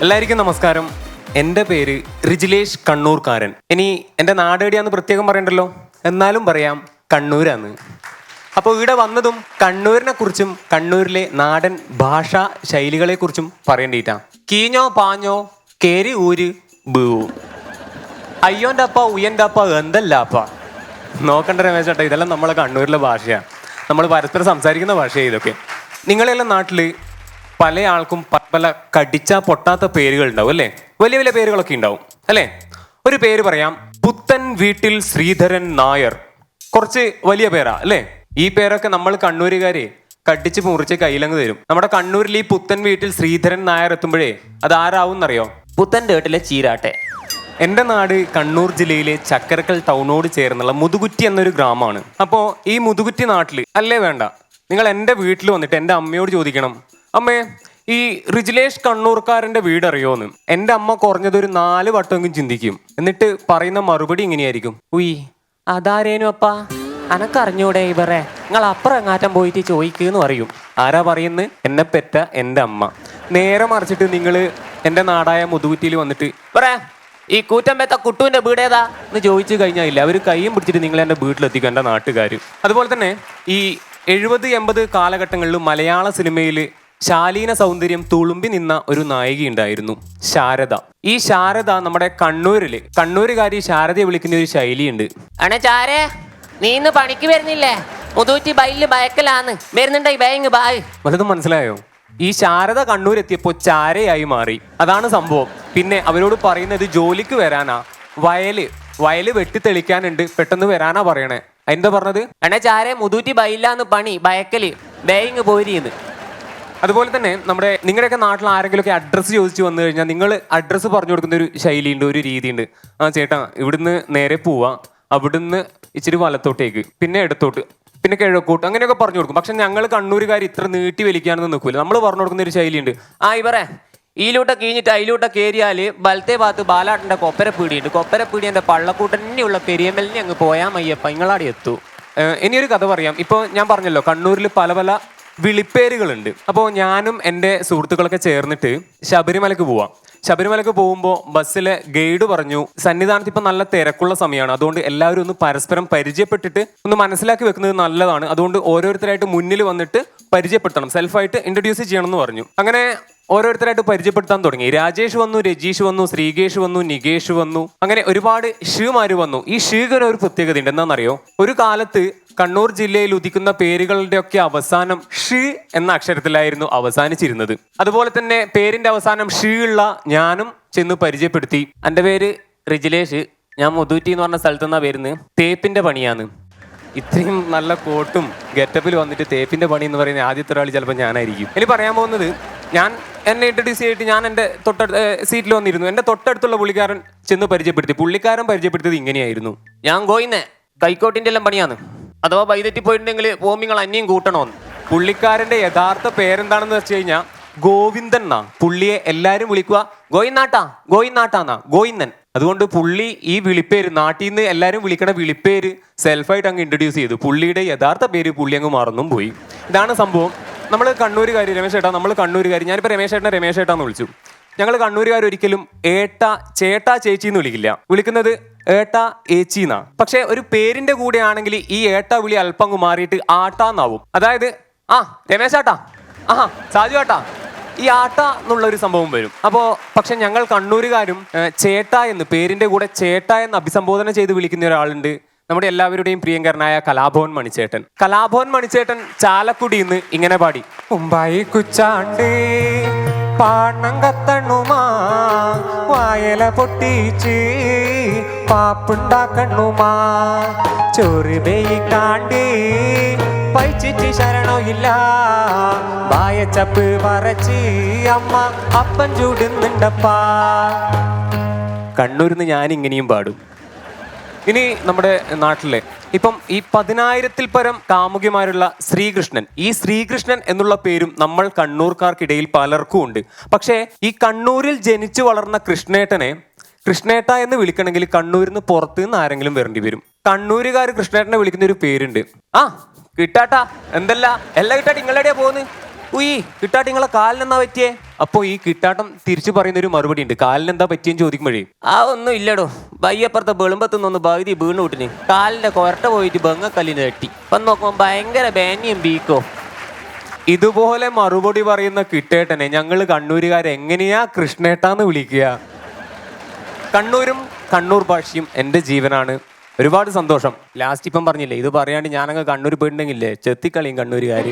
എല്ലാവർക്കും നമസ്കാരം. എൻ്റെ പേര് റിജിലേഷ് കണ്ണൂർക്കാരൻ. ഇനി എൻ്റെ നാടേടിയാന്ന് പ്രത്യേകം പറയണ്ടല്ലോ, എന്നാലും പറയാം കണ്ണൂരാന്ന്. അപ്പോൾ ഇവിടെ വന്നതും കണ്ണൂരിനെ കുറിച്ചും കണ്ണൂരിലെ നാടൻ ഭാഷാ ശൈലികളെക്കുറിച്ചും പറയേണ്ടിയിട്ടാണ്. കീഞ്ഞോ പാഞ്ഞോ കേരി ഊര് ബൂ, അയ്യോൻ്റെ അപ്പ ഉയ്യൻ്റെ അപ്പ എന്തല്ലാപ്പ. നോക്കണ്ട രമേശ് ചേട്ടാ, ഇതെല്ലാം നമ്മളെ കണ്ണൂരിലെ ഭാഷയാണ്. നമ്മൾ പരസ്പരം സംസാരിക്കുന്ന ഭാഷയാണ് ഇതൊക്കെ. നിങ്ങളെല്ലാം നാട്ടിൽ പല ആൾക്കും പല കടിച്ചാ പൊട്ടാത്ത പേരുകൾ ഉണ്ടാവും അല്ലേ? വലിയ വലിയ പേരുകളൊക്കെ ഉണ്ടാവും അല്ലേ? ഒരു പേര് പറയാം, പുത്തൻ വീട്ടിൽ ശ്രീധരൻ നായർ. കുറച്ച് വലിയ പേരാ അല്ലേ? ഈ പേരൊക്കെ നമ്മൾ കണ്ണൂരുകാരെ കടിച്ച് മുറിച്ച് കയ്യിലങ്ങ് തരും. നമ്മുടെ കണ്ണൂരിൽ ഈ പുത്തൻ വീട്ടിൽ ശ്രീധരൻ നായർ എത്തുമ്പോഴേ അത് ആരാവും എന്നറിയോ? പുത്തൻ്റെ വീട്ടിലെ ചീരാട്ടെ. എൻ്റെ നാട് കണ്ണൂർ ജില്ലയിലെ ചക്കരക്കൽ ടൗണോട് ചേർന്നുള്ള മുതുകുറ്റി എന്നൊരു ഗ്രാമമാണ്. അപ്പോൾ ഈ മുതുകുറ്റി നാട്ടിൽ അല്ലേ വേണ്ട, നിങ്ങൾ എൻ്റെ വീട്ടിൽ വന്നിട്ട് എൻ്റെ അമ്മയോട് ചോദിക്കണം, അമ്മേ ഈ റിജിലേഷ് കണ്ണൂർക്കാരൻ്റെ വീട് അറിയോന്ന്. എൻ്റെ അമ്മ കുറഞ്ഞതൊരു 4 വട്ടമെങ്കിലും ചിന്തിക്കും. എന്നിട്ട് പറയുന്ന മറുപടി ഇങ്ങനെയായിരിക്കും, ഉയ് അതാരേനു അപ്പാ, അനക്കറിഞ്ഞൂടെ ഇവരെ, നിങ്ങൾ അപ്പുറം എങ്ങാറ്റം പോയിട്ട് ചോദിക്കുന്ന് പറയും. ആരാ പറയുന്നത്? എന്നെ പെറ്റ എൻ്റെ അമ്മ. നേരെ മറിച്ചിട്ട് നിങ്ങൾ എൻ്റെ നാടായ മുതുകുറ്റിയിൽ വന്നിട്ട് പറയാ ഈ കൂറ്റമ്പേത്ത കുട്ടുവിൻ്റെ വീട് ഏതാ എന്ന് ചോദിച്ചു കഴിഞ്ഞാൽ ഇല്ല, അവർ കൈയും പിടിച്ചിട്ട് നിങ്ങൾ എൻ്റെ വീട്ടിലെത്തിക്കും, എൻ്റെ നാട്ടുകാർ. അതുപോലെ തന്നെ ഈ 70-80 കാലഘട്ടങ്ങളിൽ മലയാള സിനിമയിൽ ശാലീന സൗന്ദര്യം തുളുമ്പി നിന്ന ഒരു നായികയുണ്ടായിരുന്നു, ശാരദ. ഈ ശാരദ നമ്മുടെ കണ്ണൂരുകാരി ശാരദയെ വിളിക്കുന്ന ഒരു ശൈലിയുണ്ട്. അണേ ചാരേ, നീ ഇന്ന് പണിക്ക് വരുന്നില്ലേ? മുതൂറ്റി ബൈലില് ഭയക്കലാന്ന് വരുന്നുണ്ടായി ബാങ് ബായ്. വല്ലതും മനസ്സിലായോ? ഈ ശാരദ കണ്ണൂരെത്തിയപ്പോൾ ചാരയായി മാറി. അതാണ് സംഭവം. പിന്നെ അവരോട് പറയുന്നത് ജോലിക്ക് വരാനാ, വയല് വെട്ടിത്തെളിക്കാനുണ്ട്, പെട്ടെന്ന് വരാനാ പറയണേ. എന്താ പറഞ്ഞത്? അണേ ചാരേ, മുതൂറ്റി ബൈലാന്ന് പണി ഭയക്കല് ബായിങ് പോരിന്ന്. അതുപോലെ തന്നെ നിങ്ങളുടെയൊക്കെ നാട്ടിൽ ആരെങ്കിലുമൊക്കെ അഡ്രസ്സ് ചോദിച്ചു വന്നു കഴിഞ്ഞാൽ നിങ്ങൾ അഡ്രസ്സ് പറഞ്ഞു കൊടുക്കുന്ന ഒരു ശൈലിയുണ്ട്, ഒരു രീതിയുണ്ട്. ആ ചേട്ടാ, ഇവിടുന്ന് നേരെ പോവാ, അവിടുന്ന് ഇച്ചിരി വലത്തോട്ടേക്ക്, പിന്നെ ഇടത്തോട്ട്, പിന്നെ കിഴക്കോട്ട്, അങ്ങനെയൊക്കെ പറഞ്ഞു കൊടുക്കും. പക്ഷെ ഞങ്ങൾ കണ്ണൂരുകാർ ഇത്ര നീട്ടി വലിക്കാനൊന്നും നിൽക്കില്ല. നമ്മൾ പറഞ്ഞു കൊടുക്കുന്ന ഒരു ശൈലിയുണ്ട്. ആ ഇവരെ ഈലൂട്ട കീഞ്ഞിട്ട് അതിലൂട്ട കയറിയാല് വലത്തെ ഭാഗത്ത് ബാലാട്ടൻ്റെ കൊപ്പരപ്പീടിയുണ്ട്. കൊപ്പരപ്പീടിയൻ്റെ പള്ളക്കൂട്ടന്നെയുള്ള പെരിയമ്മലിനെ അങ്ങ് പോയാൽ മയ്യപ്പ ഇങ്ങളാടി എത്തൂ. ഇനിയൊരു കഥ പറയാം. ഇപ്പോൾ ഞാൻ പറഞ്ഞല്ലോ കണ്ണൂരിൽ പല വിളിപ്പേരുകളുണ്ട്. അപ്പോൾ ഞാനും എൻ്റെ സുഹൃത്തുക്കളൊക്കെ ചേർന്നിട്ട് ശബരിമലക്ക് പോകുമ്പോൾ ബസ്സിലെ ഗൈഡ് പറഞ്ഞു, സന്നിധാനത്ത് ഇപ്പം നല്ല തിരക്കുള്ള സമയമാണ്, അതുകൊണ്ട് എല്ലാവരും ഒന്ന് പരസ്പരം പരിചയപ്പെട്ടിട്ട് ഒന്ന് മനസ്സിലാക്കി വെക്കുന്നത് നല്ലതാണ്. അതുകൊണ്ട് ഓരോരുത്തരായിട്ട് മുന്നിൽ വന്നിട്ട് പരിചയപ്പെടുത്തണം, സെൽഫായിട്ട് ഇൻട്രൊഡ്യൂസ് ചെയ്യണം എന്ന് പറഞ്ഞു. അങ്ങനെ ഓരോരുത്തരായിട്ട് പരിചയപ്പെടുത്താൻ തുടങ്ങി. രാജേഷ് വന്നു, രജീഷ് വന്നു, ശ്രീകേഷ് വന്നു, നികേഷ് വന്നു, അങ്ങനെ ഒരുപാട് ഷീമാര് വന്നു. ഈ ഷീകന് ഒരു പ്രത്യേകത ഉണ്ട്. എന്താണെന്നറിയോ? ഒരു കാലത്ത് കണ്ണൂർ ജില്ലയിൽ ഉദിക്കുന്ന പേരുകളുടെ ഒക്കെ അവസാനം ഷീ എന്ന അക്ഷരത്തിലായിരുന്നു അവസാനിച്ചിരുന്നത്. അതുപോലെ തന്നെ പേരിന്റെ അവസാനം ഷീ ഉള്ള ഞാനും ചെന്ന് പരിചയപ്പെടുത്തി. എൻ്റെ പേര് റിജിലേഷ്, ഞാൻ മുതൂറ്റി എന്ന് പറഞ്ഞ സ്ഥലത്തു നിന്നാണ് വരുന്നത്, തേപ്പിന്റെ പണിയാന്ന്. ഇത്രയും നല്ല കോട്ടും ഗെറ്റപ്പിൽ വന്നിട്ട് തേപ്പിന്റെ പണി എന്ന് പറയുന്ന ആദ്യത്തെ ഒരാൾ ചിലപ്പോൾ ഞാനായിരിക്കും. ഇനി പറയാൻ പോകുന്നത്, എന്നെ ഇൻട്രൊഡ്യൂസ് ചെയ്തിട്ട് ഞാൻ എൻ്റെ സീറ്റിൽ വന്നിരുന്നു. എൻ്റെ തൊട്ടടുത്തുള്ള പുള്ളിക്കാരൻ ചെന്ന് പരിചയപ്പെടുത്തി. പുള്ളിക്കാരൻ പരിചയപ്പെടുത്തിയത് ഇങ്ങനെയായിരുന്നു, ഞാൻ കോയിന്നേ കൈക്കോട്ടിൻ്റെ എല്ലാം പണിയാന്ന്, അഥവാ വൈതെറ്റി പോയിട്ടുണ്ടെങ്കിൽ ഓമിങ്ങൾ അന്യം കൂട്ടണോന്ന്. പുള്ളിക്കാരൻ്റെ യഥാർത്ഥ പേരെന്താണെന്ന് വെച്ച് കഴിഞ്ഞാൽ ഗോവിന്ദൻ എന്നാ. പുള്ളിയെ എല്ലാവരും വിളിക്കുക ഗോയിന്നാട്ടാന്നാ, ഗോയിന്ദൻ. അതുകൊണ്ട് പുള്ളി ഈ വിളിപ്പേര് നാട്ടിൽ നിന്ന് എല്ലാവരും വിളിക്കണ വിളിപ്പേര് സെൽഫായിട്ട് അങ്ങ് ഇൻട്രൊഡ്യൂസ് ചെയ്തു. പുള്ളിയുടെ യഥാർത്ഥ പേര് പുള്ളി അങ്ങ് മറന്നും പോയി. ഇതാണ് സംഭവം. നമ്മൾ കണ്ണൂരുകാർ, രമേശ് ചേട്ടാ, ഞാനിപ്പോൾ രമേശ് ചേട്ടാന്ന് വിളിച്ചു. ഞങ്ങൾ കണ്ണൂരുകാർ ഒരിക്കലും ചേട്ടാ ചേച്ചി എന്ന് വിളിക്കില്ല, വിളിക്കുന്നത് ഏട്ടാ ഏച്ചി എന്നാ. പക്ഷെ ഒരു പേരിന്റെ കൂടെ ആണെങ്കിൽ ഈ ഏട്ടാ വിളി അല്പം അങ്ങ് മാറിയിട്ട് ആട്ടാന്നാവും. അതായത് ആ രമേശ് ചേട്ടാ, ആഹാ സാജു ചേട്ടാ, ഈ ആട്ട എന്നുള്ളൊരു സംഭവം വരും. അപ്പോൾ പക്ഷെ ഞങ്ങൾ കണ്ണൂരുകാരും ചേട്ടാ എന്ന്, പേരിന്റെ കൂടെ ചേട്ടാ എന്ന് അഭിസംബോധന ചെയ്ത് വിളിക്കുന്ന ഒരാളുണ്ട്, നമ്മുടെ എല്ലാവരുടെയും പ്രിയങ്കരനായ കലാഭവൻ മണിച്ചേട്ടൻ ചാലക്കുടിയിൽ നിന്ന് ഇങ്ങനെ പാടി, മുംബൈ കുച്ചാണ്ട് പാണം കത്തണ്ണുമാ, വായല പൊട്ടിച്ച് പാപ്പുണ്ടാക്കണ്ണുമാ, ചോറ് ബേയിക്കാണ്ട് പൈച്ചിട്ട് ശരണോ ഇല്ല, വായച്ചപ്പ് വരച്ച് അമ്മ അപ്പം ചൂടുന്നുണ്ടപ്പാ. കണ്ണൂരിൽ നിന്ന് ഞാൻ ഇങ്ങനെയും പാടും. ഇനി നമ്മുടെ നാട്ടിലെ ഇപ്പം ഈ 10,000-ൽ പരം കാമുകിമാരുള്ള ശ്രീകൃഷ്ണൻ, ഈ ശ്രീകൃഷ്ണൻ എന്നുള്ള പേരും നമ്മൾ കണ്ണൂർക്കാർക്കിടയിൽ പലർക്കും ഉണ്ട്. പക്ഷേ ഈ കണ്ണൂരിൽ ജനിച്ചു വളർന്ന കൃഷ്ണേട്ട എന്ന് വിളിക്കണമെങ്കിൽ കണ്ണൂരിൽ നിന്ന് പുറത്തു നിന്ന് ആരെങ്കിലും വരേണ്ടി വരും. കണ്ണൂരുകാർ കൃഷ്ണേട്ടനെ വിളിക്കുന്ന ഒരു പേരുണ്ട്, ആ കിട്ടാട്ടാ, എന്തല്ല എല്ലാം കിട്ടാട്ട് നിങ്ങളെവിടെയാ പോകുന്നത്, ഉയ് കിട്ടാട്ടി നിങ്ങളെ കാലിനെന്താ പറ്റിയേ? അപ്പൊ ഈ കിട്ടാട്ടം തിരിച്ചു പറയുന്ന ഒരു മറുപടി ഉണ്ട്, കാലിനെന്താ പറ്റിയെന്ന് ചോദിക്കുമ്പോഴേ. ആ ഒന്നും ഇല്ലടോ, ബയ്യപ്പുറത്തെ വെളുമ്പത്തുനിന്ന് പകുതി വീണ് വിട്ടിന് കാലിന്റെ കൊരട്ട പോയിട്ട് ബംഗക്കല്ലിന് തട്ടി. ഇപ്പൊ നോക്കുമ്പോ ഭയങ്കര ബാനിയും ബീക്കോ. ഇതുപോലെ മറുപടി പറയുന്ന കിട്ടേട്ടനെ ഞങ്ങൾ കണ്ണൂരുകാരെ എങ്ങനെയാ കൃഷ്ണേട്ടാന്ന് വിളിക്കുക? കണ്ണൂരും കണ്ണൂർ ഭാഷയും എൻ്റെ ജീവനാണ്. ഒരുപാട് സന്തോഷം. ലാസ്റ്റ് ഇപ്പം പറഞ്ഞില്ലേ, ഇത് പറയാണ്ട് ഞാനങ്ങ് കണ്ണൂർ പോയിട്ടുണ്ടെങ്കിലേ ചെത്തിക്കളിയും കണ്ണൂരുകാർ.